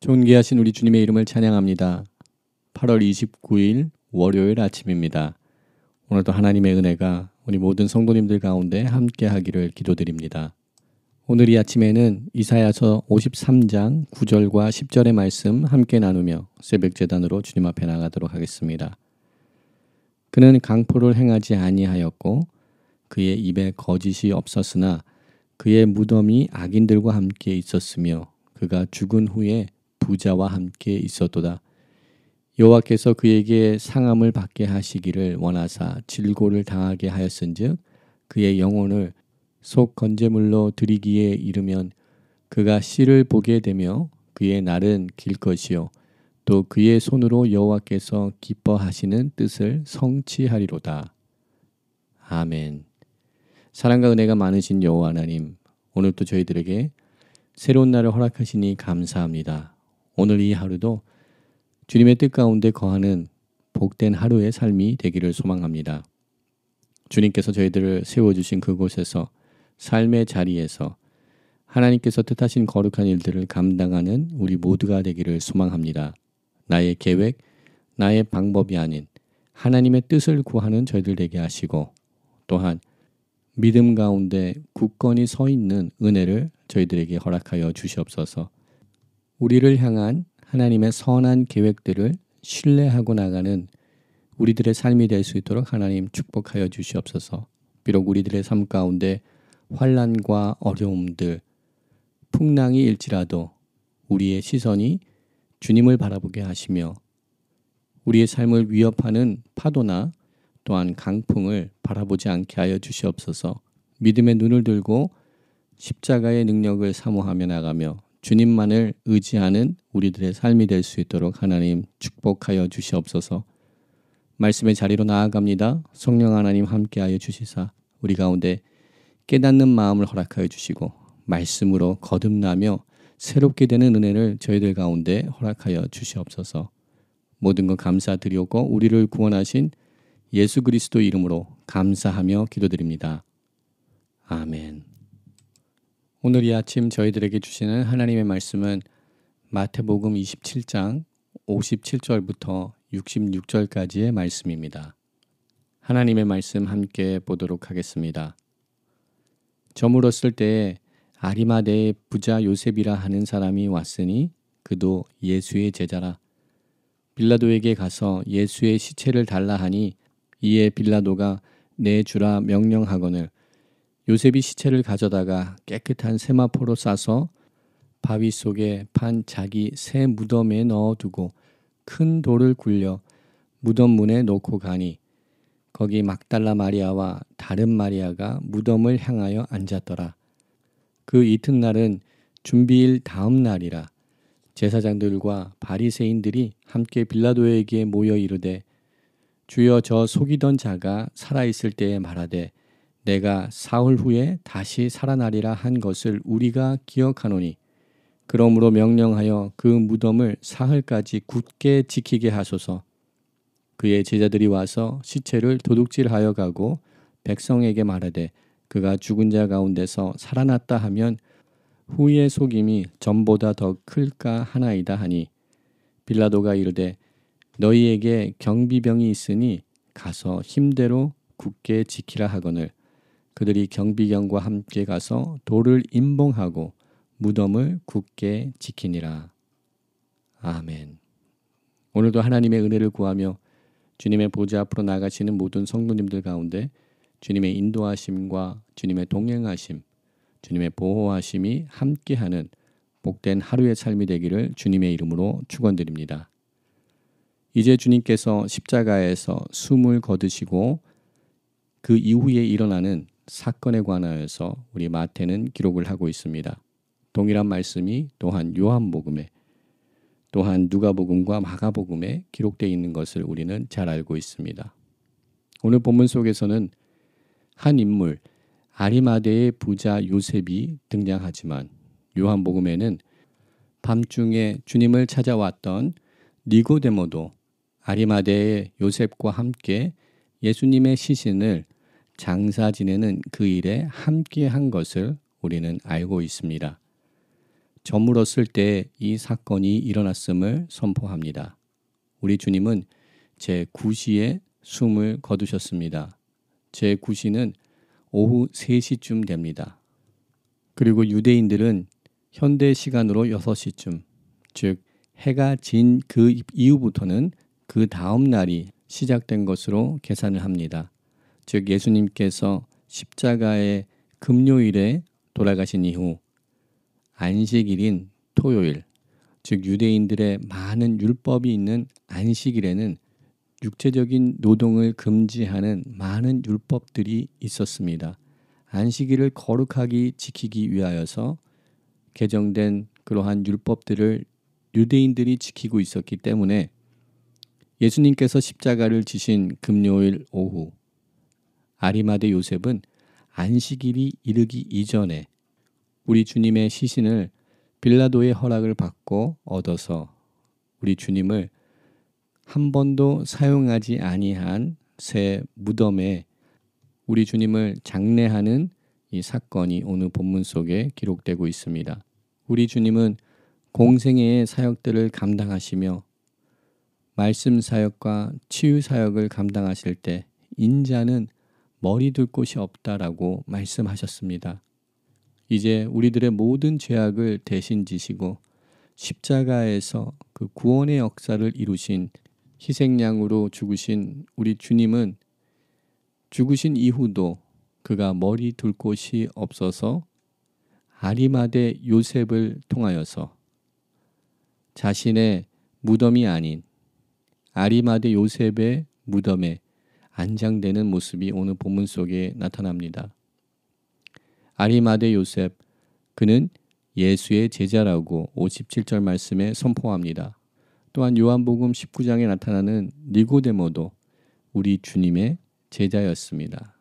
존귀하신 우리 주님의 이름을 찬양합니다. 8월 29일 월요일 아침입니다. 오늘도 하나님의 은혜가 우리 모든 성도님들 가운데 함께 하기를 기도드립니다. 오늘 이 아침에는 이사야서 53장 9절과 10절의 말씀 함께 나누며 새벽 제단으로 주님 앞에 나가도록 하겠습니다. 그는 강포를 행하지 아니하였고 그의 입에 거짓이 없었으나 그의 무덤이 악인들과 함께 있었으며 그가 죽은 후에 부자와 함께 있었도다. 여호와께서 그에게 상함을 받게 하시기를 원하사 질고를 당하게 하였은즉 그의 영혼을 속 건제물로 드리기에 이르면 그가 씨를 보게 되며 그의 날은 길 것이요 또 그의 손으로 여호와께서 기뻐하시는 뜻을 성취하리로다. 아멘. 사랑과 은혜가 많으신 여호와 하나님, 오늘도 저희들에게 새로운 날을 허락하시니 감사합니다. 오늘 이 하루도 주님의 뜻 가운데 거하는 복된 하루의 삶이 되기를 소망합니다. 주님께서 저희들을 세워주신 그곳에서 삶의 자리에서 하나님께서 뜻하신 거룩한 일들을 감당하는 우리 모두가 되기를 소망합니다. 나의 계획, 나의 방법이 아닌 하나님의 뜻을 구하는 저희들 되게 하시고 또한 믿음 가운데 굳건히 서 있는 은혜를 저희들에게 허락하여 주시옵소서. 우리를 향한 하나님의 선한 계획들을 신뢰하고 나가는 우리들의 삶이 될 수 있도록 하나님 축복하여 주시옵소서. 비록 우리들의 삶 가운데 환난과 어려움들, 풍랑이 일지라도 우리의 시선이 주님을 바라보게 하시며 우리의 삶을 위협하는 파도나 또한 강풍을 바라보지 않게 하여 주시옵소서. 믿음의 눈을 들고 십자가의 능력을 사모하며 나가며 주님만을 의지하는 우리들의 삶이 될 수 있도록 하나님 축복하여 주시옵소서. 말씀의 자리로 나아갑니다. 성령 하나님 함께하여 주시사 우리 가운데 깨닫는 마음을 허락하여 주시고 말씀으로 거듭나며 새롭게 되는 은혜를 저희들 가운데 허락하여 주시옵소서. 모든 것 감사드리오고 우리를 구원하신 예수 그리스도 이름으로 감사하며 기도드립니다. 아멘. 오늘 이 아침 저희들에게 주시는 하나님의 말씀은 마태복음 27장 57절부터 66절까지의 말씀입니다. 하나님의 말씀 함께 보도록 하겠습니다. 저물었을 때에 아리마대의 부자 요셉이라 하는 사람이 왔으니 그도 예수의 제자라. 빌라도에게 가서 예수의 시체를 달라 하니 이에 빌라도가 내주라 명령하거늘 요셉이 시체를 가져다가 깨끗한 세마포로 싸서 바위 속에 판 자기 새 무덤에 넣어두고 큰 돌을 굴려 무덤 문에 놓고 가니 거기 막달라 마리아와 다른 마리아가 무덤을 향하여 앉았더라. 그 이튿날은 준비일 다음 날이라. 제사장들과 바리새인들이 함께 빌라도에게 모여 이르되 주여 저 속이던 자가 살아있을 때에 말하되 내가 사흘 후에 다시 살아나리라 한 것을 우리가 기억하노니 그러므로 명령하여 그 무덤을 사흘까지 굳게 지키게 하소서. 그의 제자들이 와서 시체를 도둑질하여 가고 백성에게 말하되 그가 죽은 자 가운데서 살아났다 하면 후의 속임이 전보다 더 클까 하나이다 하니 빌라도가 이르되 너희에게 경비병이 있으니 가서 힘대로 굳게 지키라 하거늘 그들이 경비병과 함께 가서 돌을 임봉하고 무덤을 굳게 지키니라. 아멘. 오늘도 하나님의 은혜를 구하며 주님의 보좌 앞으로 나가시는 모든 성도님들 가운데 주님의 인도하심과 주님의 동행하심, 주님의 보호하심이 함께하는 복된 하루의 삶이 되기를 주님의 이름으로 축원드립니다. 이제 주님께서 십자가에서 숨을 거두시고 그 이후에 일어나는 사건에 관하여서 우리 마태는 기록을 하고 있습니다. 동일한 말씀이 또한 요한복음에 또한 누가복음과 마가복음에 기록되어 있는 것을 우리는 잘 알고 있습니다. 오늘 본문 속에서는 한 인물 아리마대의 부자 요셉이 등장하지만 요한복음에는 밤중에 주님을 찾아왔던 니고데모도 아리마대의 요셉과 함께 예수님의 시신을 장사 지내는 그 일에 함께한 것을 우리는 알고 있습니다. 저물었을 때 이 사건이 일어났음을 선포합니다. 우리 주님은 제9시에 숨을 거두셨습니다. 제9시는 오후 3시쯤 됩니다. 그리고 유대인들은 현대 시간으로 6시쯤, 즉 해가 진 그 이후부터는 그 다음 날이 시작된 것으로 계산을 합니다. 즉 예수님께서 십자가의 금요일에 돌아가신 이후 안식일인 토요일, 즉 유대인들의 많은 율법이 있는 안식일에는 육체적인 노동을 금지하는 많은 율법들이 있었습니다. 안식일을 거룩하게 지키기 위하여서 개정된 그러한 율법들을 유대인들이 지키고 있었기 때문에 예수님께서 십자가를 지신 금요일 오후 아리마대 요셉은 안식일이 이르기 이전에 우리 주님의 시신을 빌라도의 허락을 받고 얻어서 우리 주님을 한 번도 사용하지 아니한 새 무덤에 우리 주님을 장례하는 이 사건이 오늘 본문 속에 기록되고 있습니다. 우리 주님은 공생애의 사역들을 감당하시며 말씀 사역과 치유 사역을 감당하실 때 인자는 머리 둘 곳이 없다라고 말씀하셨습니다. 이제 우리들의 모든 죄악을 대신 지시고 십자가에서 그 구원의 역사를 이루신 희생양으로 죽으신 우리 주님은 죽으신 이후도 그가 머리 둘 곳이 없어서 아리마대 요셉을 통하여서 자신의 무덤이 아닌 아리마대 요셉의 무덤에 안장되는 모습이 오늘 본문 속에 나타납니다. 아리마대 요셉, 그는 예수의 제자라고 57절 말씀에 선포합니다. 또한 요한복음 19장에 나타나는 니고데모도 우리 주님의 제자였습니다.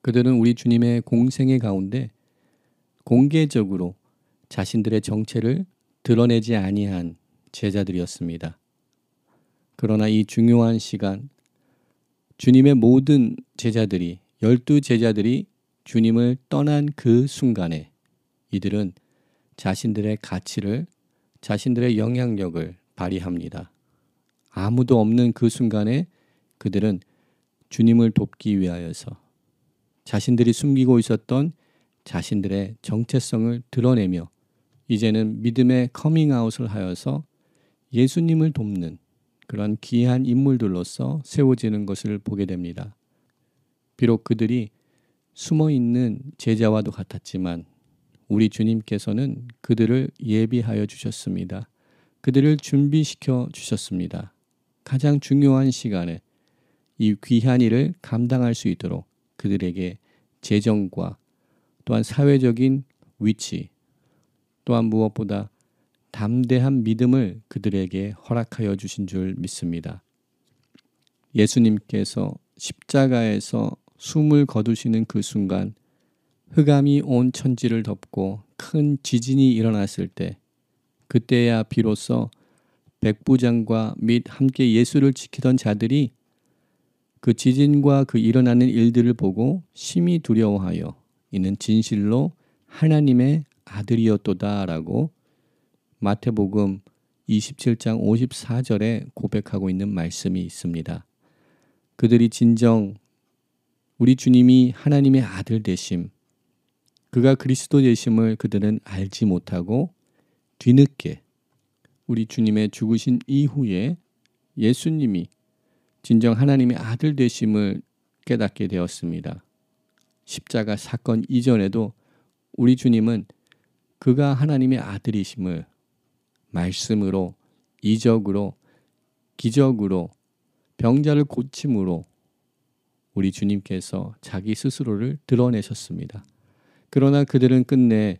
그들은 우리 주님의 공생애 가운데 공개적으로 자신들의 정체를 드러내지 아니한 제자들이었습니다. 그러나 이 중요한 시간, 주님의 모든 제자들이 12제자들이 주님을 떠난 그 순간에 이들은 자신들의 가치를, 자신들의 영향력을 발휘합니다. 아무도 없는 그 순간에 그들은 주님을 돕기 위하여서 자신들이 숨기고 있었던 자신들의 정체성을 드러내며 이제는 믿음의 커밍아웃을 하여서 예수님을 돕는 그런 귀한 인물들로서 세워지는 것을 보게 됩니다. 비록 그들이 숨어있는 제자와도 같았지만 우리 주님께서는 그들을 예비하여 주셨습니다. 그들을 준비시켜 주셨습니다. 가장 중요한 시간에 이 귀한 일을 감당할 수 있도록 그들에게 재정과 또한 사회적인 위치, 또한 무엇보다 담대한 믿음을 그들에게 허락하여 주신 줄 믿습니다. 예수님께서 십자가에서 숨을 거두시는 그 순간 흑암이 온 천지를 덮고 큰 지진이 일어났을 때 그때야 비로소 백부장과 및 함께 예수를 지키던 자들이 그 지진과 그 일어나는 일들을 보고 심히 두려워하여 이는 진실로 하나님의 아들이었도다라고 마태복음 27장 54절에 고백하고 있는 말씀이 있습니다. 그들이 진정 우리 주님이 하나님의 아들 되심, 그가 그리스도 되심을 그들은 알지 못하고 뒤늦게 우리 주님의 죽으신 이후에 예수님이 진정 하나님의 아들 되심을 깨닫게 되었습니다. 십자가 사건 이전에도 우리 주님은 그가 하나님의 아들이심을 말씀으로, 이적으로, 기적으로, 병자를 고침으로 우리 주님께서 자기 스스로를 드러내셨습니다. 그러나 그들은 끝내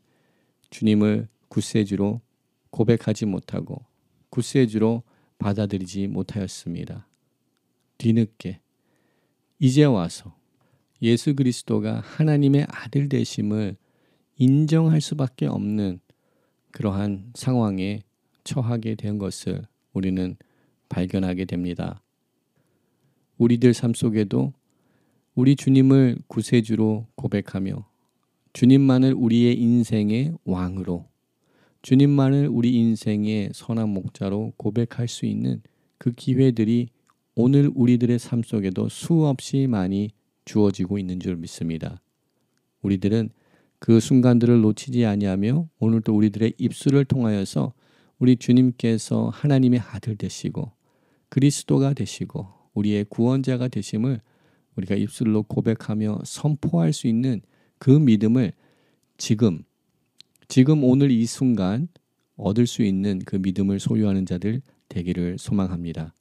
주님을 구세주로 고백하지 못하고 구세주로 받아들이지 못하였습니다. 뒤늦게 이제 와서 예수 그리스도가 하나님의 아들 되심을 인정할 수밖에 없는 그러한 상황에 처하게 된 것을 우리는 발견하게 됩니다. 우리들 삶 속에도 우리 주님을 구세주로 고백하며 주님만을 우리의 인생의 왕으로, 주님만을 우리 인생의 선한 목자로 고백할 수 있는 그 기회들이 오늘 우리들의 삶 속에도 수없이 많이 주어지고 있는 줄 믿습니다. 우리들은 그 순간들을 놓치지 아니하며 오늘도 우리들의 입술을 통하여서 우리 주님께서 하나님의 아들 되시고 그리스도가 되시고 우리의 구원자가 되심을 우리가 입술로 고백하며 선포할 수 있는 그 믿음을 지금 오늘 이 순간 얻을 수 있는 그 믿음을 소유하는 자들 되기를 소망합니다.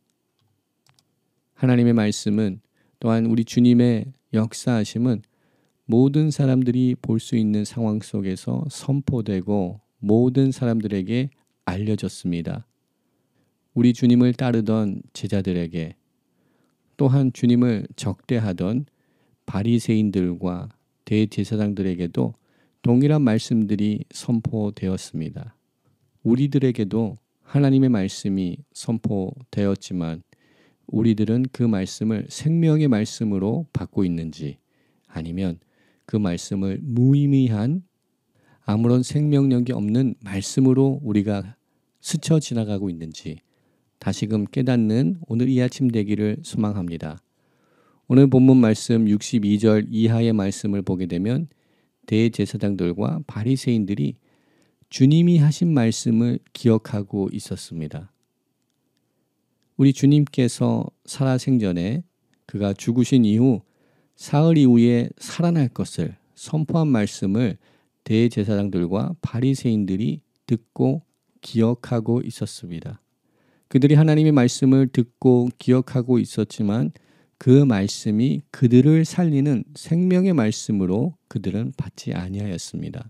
하나님의 말씀은 또한 우리 주님의 역사하심은 모든 사람들이 볼 수 있는 상황 속에서 선포되고 모든 사람들에게 알려졌습니다. 우리 주님을 따르던 제자들에게 또한 주님을 적대하던 바리새인들과 대제사장들에게도 동일한 말씀들이 선포되었습니다. 우리들에게도 하나님의 말씀이 선포되었지만 우리들은 그 말씀을 생명의 말씀으로 받고 있는지 아니면 그 말씀을 무의미한 아무런 생명력이 없는 말씀으로 우리가 스쳐 지나가고 있는지 다시금 깨닫는 오늘 이 아침 되기를 소망합니다. 오늘 본문 말씀 62절 이하의 말씀을 보게 되면 대제사장들과 바리새인들이 주님이 하신 말씀을 기억하고 있었습니다. 우리 주님께서 살아생전에 그가 죽으신 이후 사흘 이후에 살아날 것을 선포한 말씀을 대제사장들과 바리새인들이 듣고 기억하고 있었습니다. 그들이 하나님의 말씀을 듣고 기억하고 있었지만 그 말씀이 그들을 살리는 생명의 말씀으로 그들은 받지 아니하였습니다.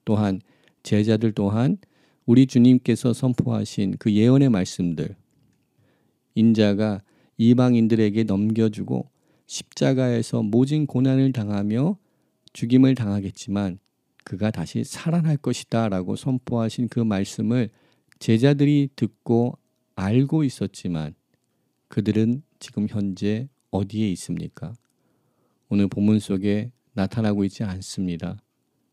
또한 제자들 또한 우리 주님께서 선포하신 그 예언의 말씀들, 인자가 이방인들에게 넘겨주고 십자가에서 모진 고난을 당하며 죽임을 당하겠지만 그가 다시 살아날 것이다 라고 선포하신 그 말씀을 제자들이 듣고 알고 있었지만 그들은 지금 현재 어디에 있습니까? 오늘 본문 속에 나타나고 있지 않습니다.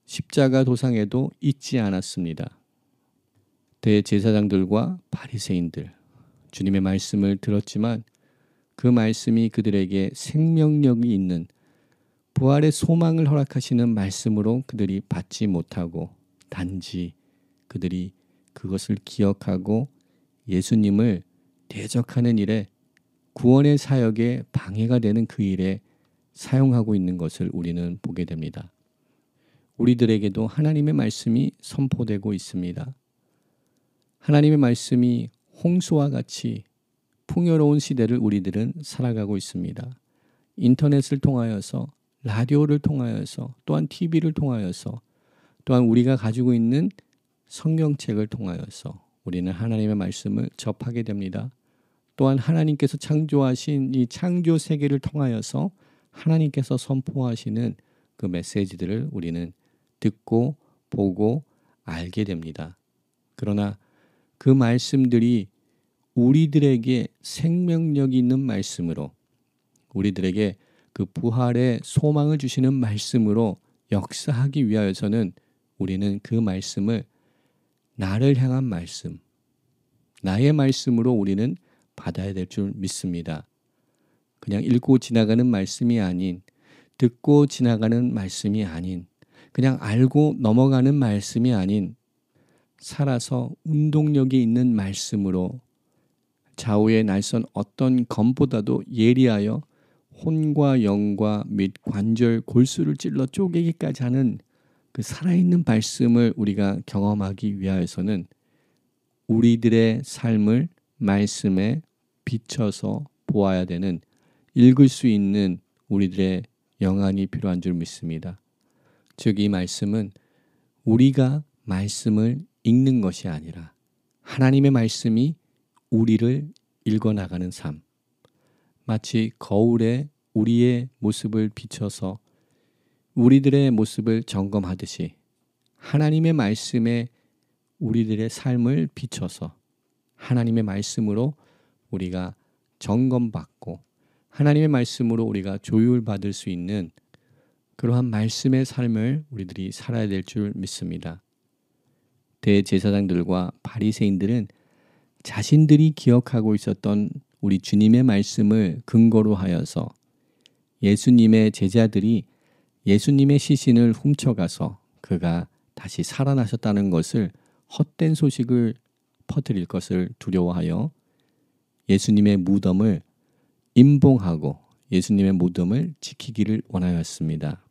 십자가 도상에도 있지 않았습니다. 대제사장들과 바리새인들, 주님의 말씀을 들었지만 그 말씀이 그들에게 생명력이 있는 부활의 소망을 허락하시는 말씀으로 그들이 받지 못하고 단지 그들이 그것을 기억하고 예수님을 대적하는 일에 구원의 사역에 방해가 되는 그 일에 사용하고 있는 것을 우리는 보게 됩니다. 우리들에게도 하나님의 말씀이 선포되고 있습니다. 하나님의 말씀이 홍수와 같이 풍요로운 시대를 우리들은 살아가고 있습니다. 인터넷을 통하여서 라디오를 통하여서 또한 TV를 통하여서 또한 우리가 가지고 있는 성경책을 통하여서 우리는 하나님의 말씀을 접하게 됩니다. 또한 하나님께서 창조하신 이 창조 세계를 통하여서 하나님께서 선포하시는 그 메시지들을 우리는 듣고 보고 알게 됩니다. 그러나 그 말씀들이 우리들에게 생명력 있는 말씀으로 우리들에게 그 부활의 소망을 주시는 말씀으로 역사하기 위하여서는 우리는 그 말씀을 나를 향한 말씀, 나의 말씀으로 우리는 받아야 될 줄 믿습니다. 그냥 읽고 지나가는 말씀이 아닌, 듣고 지나가는 말씀이 아닌, 그냥 알고 넘어가는 말씀이 아닌 살아서 운동력이 있는 말씀으로 좌우의 날선 어떤 검보다도 예리하여 혼과 영과 및 관절 골수를 찔러 쪼개기까지 하는 그 살아있는 말씀을 우리가 경험하기 위하여서는 우리들의 삶을 말씀에 비춰서 보아야 되는 읽을 수 있는 우리들의 영안이 필요한 줄 믿습니다. 즉 이 말씀은 우리가 말씀을 읽는 것이 아니라 하나님의 말씀이 우리를 읽어나가는 삶, 마치 거울에 우리의 모습을 비춰서 우리들의 모습을 점검하듯이 하나님의 말씀에 우리들의 삶을 비춰서 하나님의 말씀으로 우리가 점검받고 하나님의 말씀으로 우리가 조율받을 수 있는 그러한 말씀의 삶을 우리들이 살아야 될 줄 믿습니다. 대제사장들과 바리새인들은 자신들이 기억하고 있었던 우리 주님의 말씀을 근거로 하여서 예수님의 제자들이 예수님의 시신을 훔쳐가서 그가 다시 살아나셨다는 것을 헛된 소식을 퍼뜨릴 것을 두려워하여 예수님의 무덤을 임봉하고 예수님의 무덤을 지키기를 원하였습니다.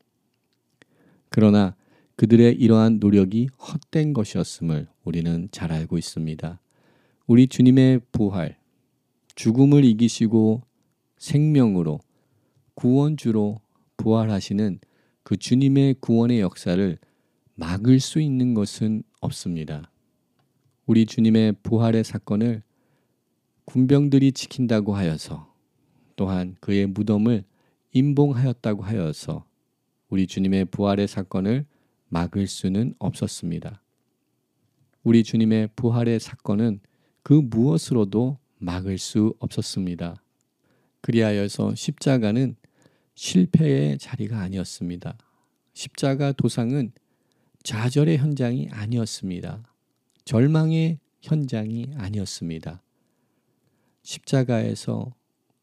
그러나 그들의 이러한 노력이 헛된 것이었음을 우리는 잘 알고 있습니다. 우리 주님의 부활, 죽음을 이기시고 생명으로 구원주로 부활하시는 그 주님의 구원의 역사를 막을 수 있는 것은 없습니다. 우리 주님의 부활의 사건을 군병들이 지킨다고 하여서 또한 그의 무덤을 임봉하였다고 하여서 우리 주님의 부활의 사건을 막을 수는 없었습니다. 우리 주님의 부활의 사건은 그 무엇으로도 막을 수 없었습니다. 그리하여서 십자가는 실패의 자리가 아니었습니다. 십자가 도상은 좌절의 현장이 아니었습니다. 절망의 현장이 아니었습니다. 십자가에서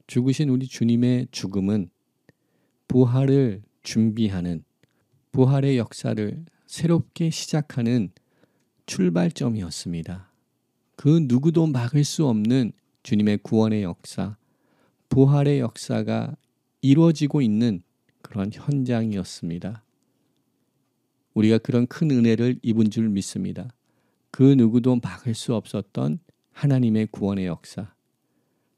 죽으신 우리 주님의 죽음은 부활을 준비하는, 부활의 역사를 새롭게 시작하는 출발점이었습니다. 그 누구도 막을 수 없는 주님의 구원의 역사, 부활의 역사가 이루어지고 있는 그런 현장이었습니다. 우리가 그런 큰 은혜를 입은 줄 믿습니다. 그 누구도 막을 수 없었던 하나님의 구원의 역사,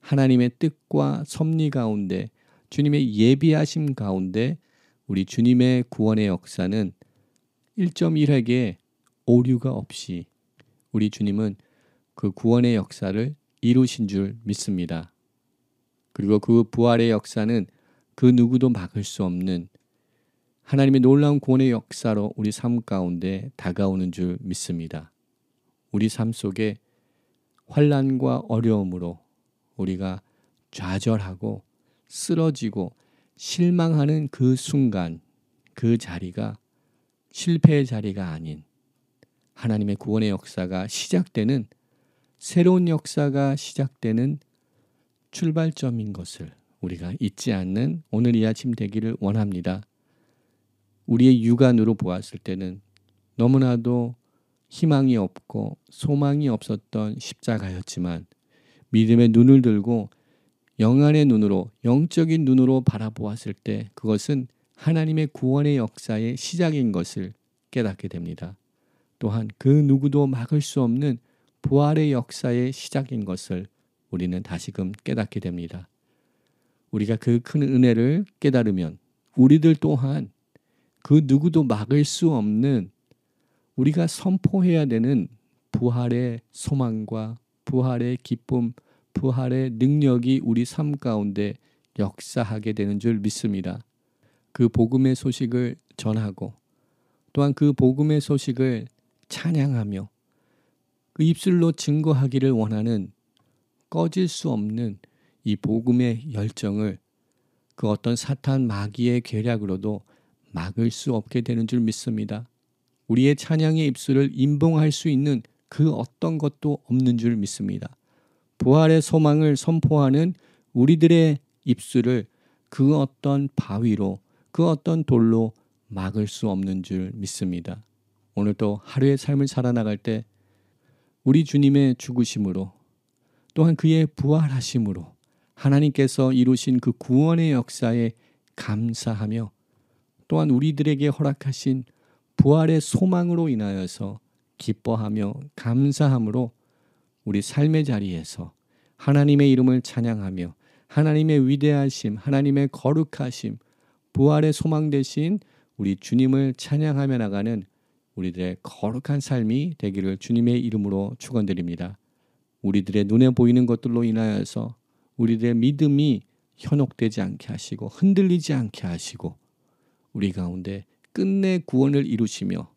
하나님의 뜻과 섭리 가운데, 주님의 예비하심 가운데 우리 주님의 구원의 역사는 1.1획의 오류가 없이 우리 주님은 그 구원의 역사를 이루신 줄 믿습니다. 그리고 그 부활의 역사는 그 누구도 막을 수 없는 하나님의 놀라운 구원의 역사로 우리 삶 가운데 다가오는 줄 믿습니다. 우리 삶 속에 환난과 어려움으로 우리가 좌절하고 쓰러지고 실망하는 그 순간, 그 자리가 실패의 자리가 아닌 하나님의 구원의 역사가 시작되는, 새로운 역사가 시작되는 출발점인 것을 우리가 잊지 않는 오늘 이 아침 되기를 원합니다. 우리의 육안으로 보았을 때는 너무나도 희망이 없고 소망이 없었던 십자가였지만 믿음의 눈을 들고 영안의 눈으로, 영적인 눈으로 바라보았을 때 그것은 하나님의 구원의 역사의 시작인 것을 깨닫게 됩니다. 또한 그 누구도 막을 수 없는 부활의 역사의 시작인 것을 우리는 다시금 깨닫게 됩니다. 우리가 그 큰 은혜를 깨달으면 우리들 또한 그 누구도 막을 수 없는, 우리가 선포해야 되는 부활의 소망과 부활의 기쁨, 부활의 능력이 우리 삶 가운데 역사하게 되는 줄 믿습니다. 그 복음의 소식을 전하고 또한 그 복음의 소식을 찬양하며 그 입술로 증거하기를 원하는 꺼질 수 없는 이 복음의 열정을 그 어떤 사탄 마귀의 계략으로도 막을 수 없게 되는 줄 믿습니다. 우리의 찬양의 입술을 임봉할 수 있는 그 어떤 것도 없는 줄 믿습니다. 부활의 소망을 선포하는 우리들의 입술을 그 어떤 바위로, 그 어떤 돌로 막을 수 없는 줄 믿습니다. 오늘도 하루의 삶을 살아나갈 때 우리 주님의 죽으심으로 또한 그의 부활하심으로 하나님께서 이루신 그 구원의 역사에 감사하며 또한 우리들에게 허락하신 부활의 소망으로 인하여서 기뻐하며 감사함으로 우리 삶의 자리에서 하나님의 이름을 찬양하며 하나님의 위대하심, 하나님의 거룩하심, 부활의 소망 되신 우리 주님을 찬양하며 나가는 우리들의 거룩한 삶이 되기를 주님의 이름으로 축원드립니다. 우리들의 눈에 보이는 것들로 인하여서 우리들의 믿음이 현혹되지 않게 하시고 흔들리지 않게 하시고 우리 가운데 끝내 구원을 이루시며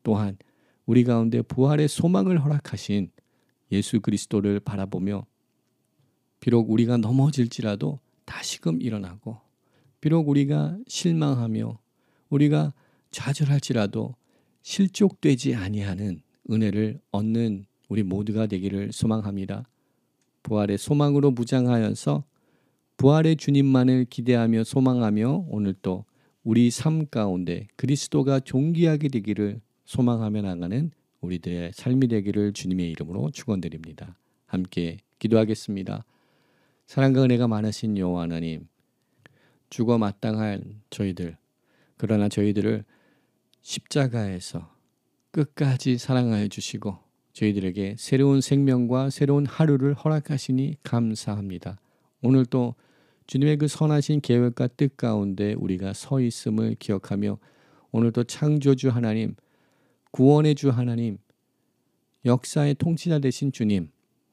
또한 우리 가운데 부활의 소망을 허락하신 예수 그리스도를 바라보며 비록 우리가 넘어질지라도 다시금 일어나고 비록 우리가 실망하며 우리가 좌절할지라도 실족되지 아니하는 은혜를 얻는 우리 모두가 되기를 소망합니다. 부활의 소망으로 무장하여서 부활의 주님만을 기대하며 소망하며 오늘 또 우리 삶 가운데 그리스도가 존귀하게 되기를 소망하며 나가는 우리들의 삶이 되기를 주님의 이름으로 축원드립니다. 함께 기도하겠습니다. 사랑과 은혜가 많으신 여호와 하나님, 죽어 마땅한 저희들, 그러나 저희들을 십자가에서 끝까지 사랑하여 주시고 저희들에게 새로운 생명과 새로운 하루를 허락하시니 감사합니다. 오늘 또 주님의 그 선하신 계획과 뜻 가운데 우리가 서 있음을 기억하며 오늘도 창조주 하나님, 구원의 주 하나님, 역사의 통치자 되신 주님,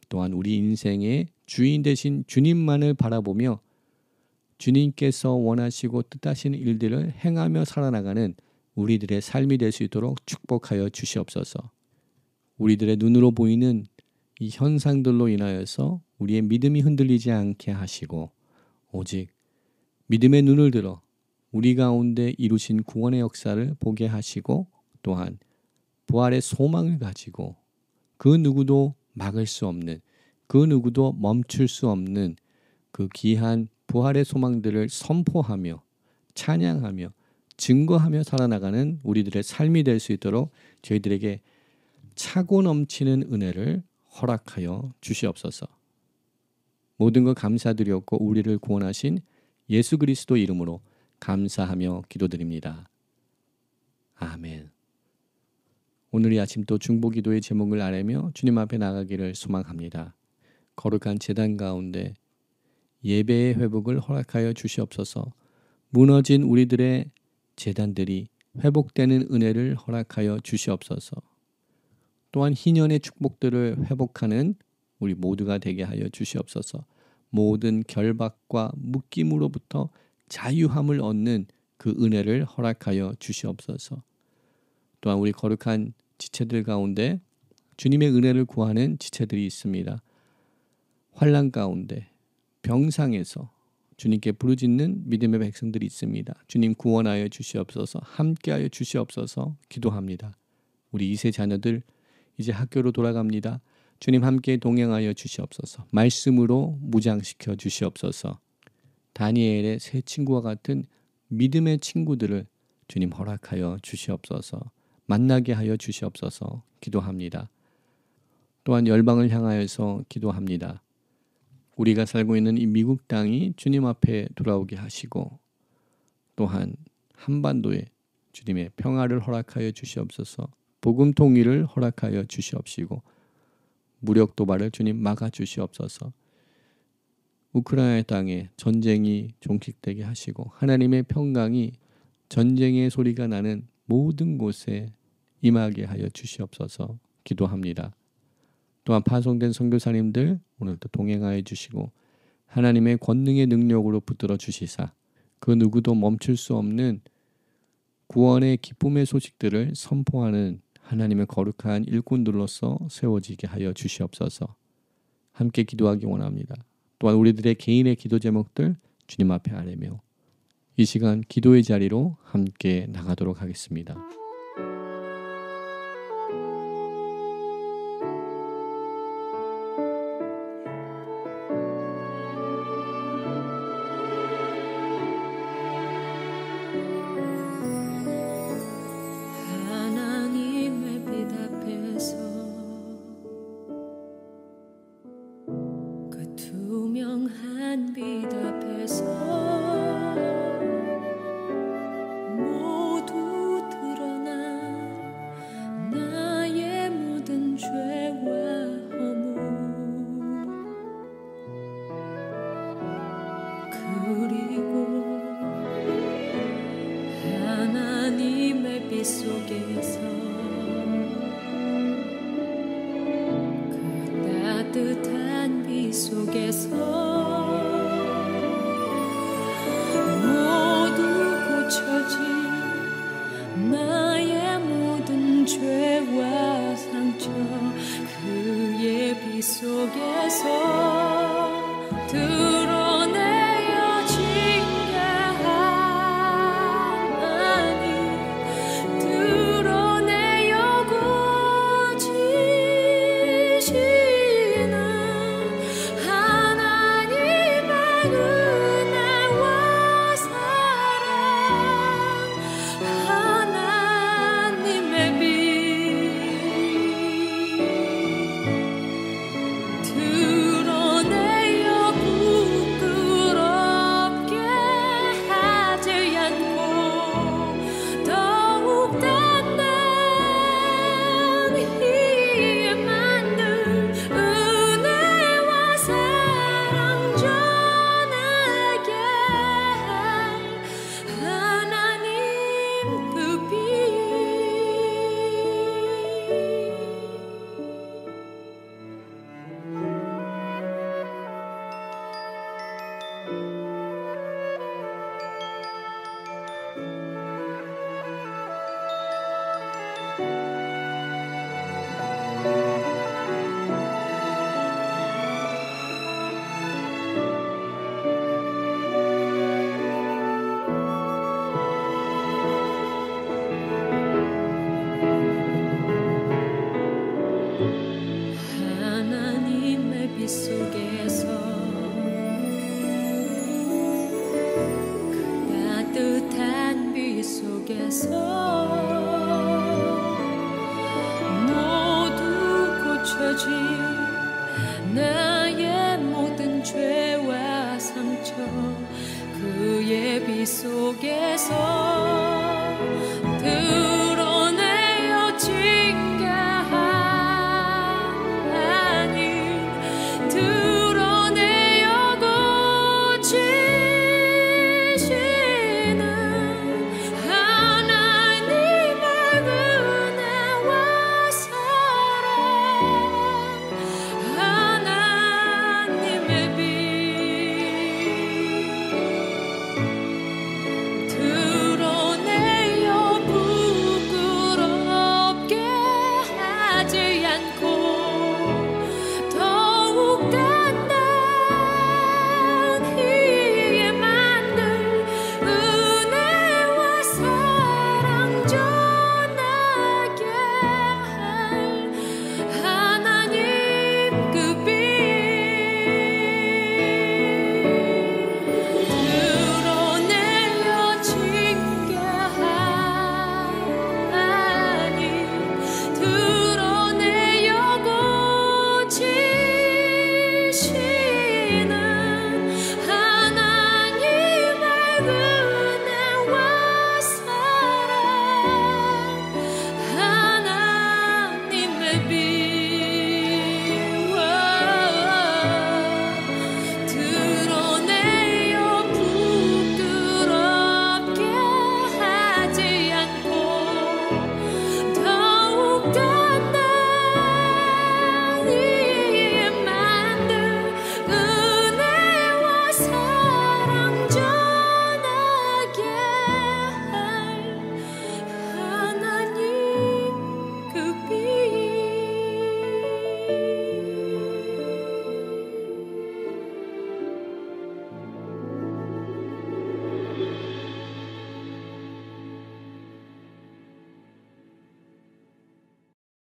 또한 우리 인생의 주인 되신 주님만을 바라보며 주님께서 원하시고 뜻하시는 일들을 행하며 살아나가는 우리들의 삶이 될 수 있도록 축복하여 주시옵소서. 우리들의 눈으로 보이는 이 현상들로 인하여서 우리의 믿음이 흔들리지 않게 하시고 오직 믿음의 눈을 들어 우리 가운데 이루신 구원의 역사를 보게 하시고 또한 부활의 소망을 가지고 그 누구도 막을 수 없는, 그 누구도 멈출 수 없는 그 귀한 부활의 소망들을 선포하며 찬양하며 증거하며 살아나가는 우리들의 삶이 될 수 있도록 저희들에게 차고 넘치는 은혜를 허락하여 주시옵소서. 모든 것 감사드렸고 우리를 구원하신 예수 그리스도 이름으로 감사하며 기도드립니다. 아멘. 오늘 이 아침 또 중보기도의 제목을 아뢰며 주님 앞에 나가기를 소망합니다. 거룩한 제단 가운데 예배의 회복을 허락하여 주시옵소서. 무너진 우리들의 제단들이 회복되는 은혜를 허락하여 주시옵소서. 또한 희년의 축복들을 회복하는 우리 모두가 되게 하여 주시옵소서. 모든 결박과 묶임으로부터 자유함을 얻는 그 은혜를 허락하여 주시옵소서. 또한 우리 거룩한 지체들 가운데 주님의 은혜를 구하는 지체들이 있습니다. 환난 가운데 병상에서 주님께 부르짖는 믿음의 백성들이 있습니다. 주님 구원하여 주시옵소서. 함께하여 주시옵소서. 기도합니다. 우리 2세 자녀들 이제 학교로 돌아갑니다. 주님 함께 동행하여 주시옵소서. 말씀으로 무장시켜 주시옵소서. 다니엘의 세 친구와 같은 믿음의 친구들을 주님 허락하여 주시옵소서. 만나게 하여 주시옵소서. 기도합니다. 또한 열방을 향하여서 기도합니다. 우리가 살고 있는 이 미국 땅이 주님 앞에 돌아오게 하시고 또한 한반도에 주님의 평화를 허락하여 주시옵소서. 복음 통일을 허락하여 주시옵시고 무력 도발을 주님 막아 주시옵소서. 우크라이나 땅에 전쟁이 종식되게 하시고 하나님의 평강이 전쟁의 소리가 나는 모든 곳에 임하게 하여 주시옵소서. 기도합니다. 또한 파송된 선교사님들 오늘도 동행하여 주시고 하나님의 권능의 능력으로 붙들어 주시사 그 누구도 멈출 수 없는 구원의 기쁨의 소식들을 선포하는 하나님의 거룩한 일꾼들로서 세워지게 하여 주시옵소서. 함께 기도하기 원합니다. 또한 우리들의 개인의 기도 제목들 주님 앞에 아뢰며 이 시간 기도의 자리로 함께 나가도록 하겠습니다. 투명한 빛 앞에서 모두 드러나 나의 모든 죄와 허물 그리고 하나님의 빛 속에서 그 따뜻한 빛 속에서 나의 모든 죄와 상처 그의 빛 속에서 드러내어 징계하나니 드러내어 고치시고 속에서